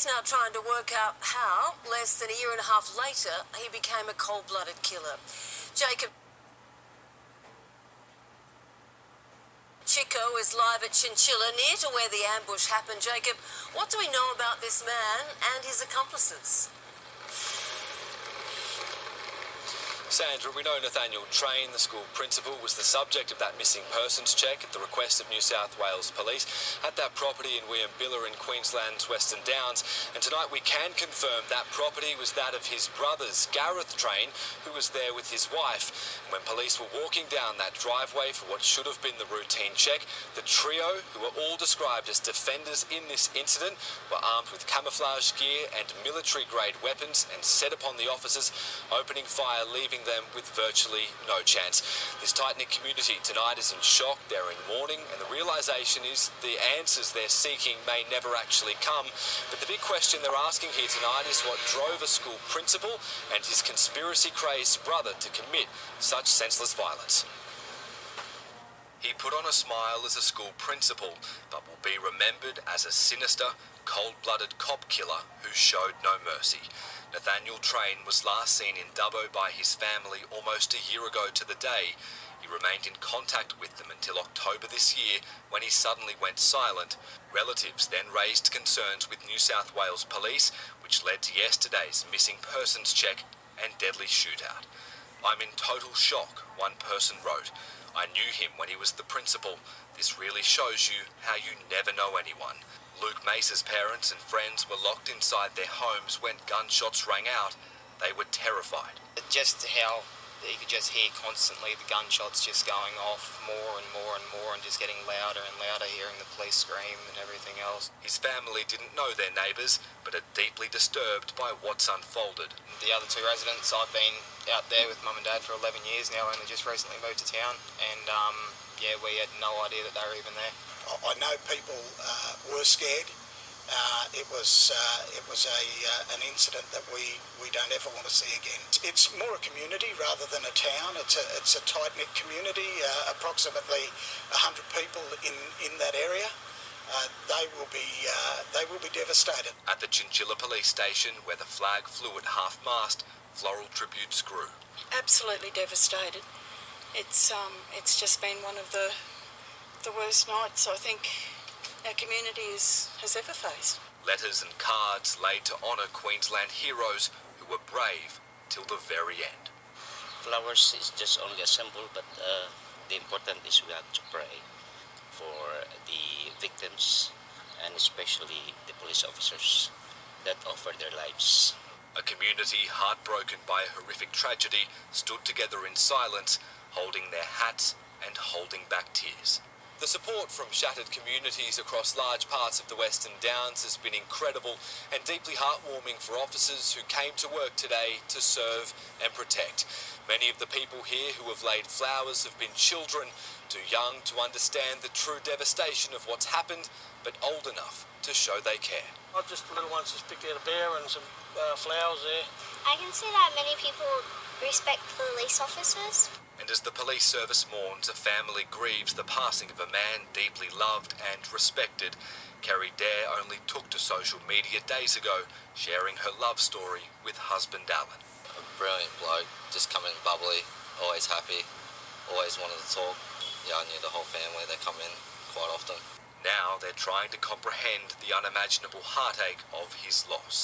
now trying to work out how, less than a year and a half later, he became a cold-blooded killer. Jacob Chico is live at Chinchilla, near to where the ambush happened. Jacob, what do we know about this man and his accomplices? Sandra, we know Nathaniel Train, the school principal, was the subject of that missing persons check at the request of New South Wales Police at that property in Williambilla in Queensland's Western Downs. And tonight we can confirm that property was that of his brothers, Gareth Train, who was there with his wife. And when police were walking down that driveway for what should have been the routine check, the trio, who were all described as defenders in this incident, were armed with camouflage gear and military-grade weapons and set upon the officers, opening fire, leaving them with virtually no chance. This tight-knit community tonight is in shock, they're in mourning, and the realisation is the answers they're seeking may never actually come. But the big question they're asking here tonight is what drove a school principal and his conspiracy-crazed brother to commit such senseless violence. He put on a smile as a school principal, but will be remembered as a sinister, cold-blooded cop killer who showed no mercy. Nathaniel Train was last seen in Dubbo by his family almost a year ago to the day. He remained in contact with them until October this year, when he suddenly went silent. Relatives then raised concerns with New South Wales Police, which led to yesterday's missing persons check and deadly shootout. "I'm in total shock," one person wrote. "I knew him when he was the principal. This really shows you how you never know anyone." Luke Mace's parents and friends were locked inside their homes when gunshots rang out. They were terrified. Just how you could just hear constantly the gunshots just going off more and more and more and just getting louder and louder, hearing the police scream and everything else. His family didn't know their neighbours, but are deeply disturbed by what's unfolded. The other two residents, I've been out there with Mum and Dad for 11 years now, only just recently moved to town, and we had no idea that they were even there. I know people were scared. It was an incident that we don't ever want to see again. It's more a community rather than a town. It's a tight-knit community, approximately 100 people in that area. They will be devastated. At the Chinchilla police station, where the flag flew at half-mast, floral tributes grew. Absolutely devastated. It's just been one of the worst nights I think our community has ever faced. Letters and cards laid to honour Queensland heroes who were brave till the very end. Flowers is just only a symbol, but the important is we have to pray for the victims and especially the police officers that offered their lives. A community heartbroken by a horrific tragedy stood together in silence, holding their hats and holding back tears. The support from shattered communities across large parts of the Western Downs has been incredible and deeply heartwarming for officers who came to work today to serve and protect. Many of the people here who have laid flowers have been children, too young to understand the true devastation of what's happened, but old enough to show they care. Just the little ones just picked out a bear and some flowers there. I can see that many people respect police officers. And as the police service mourns, a family grieves the passing of a man deeply loved and respected. Kerry Dare only took to social media days ago, sharing her love story with husband Alan. A brilliant bloke, just come in bubbly, always happy, always wanted to talk. Yeah, I knew the whole family, they come in quite often. Now they're trying to comprehend the unimaginable heartache of his loss.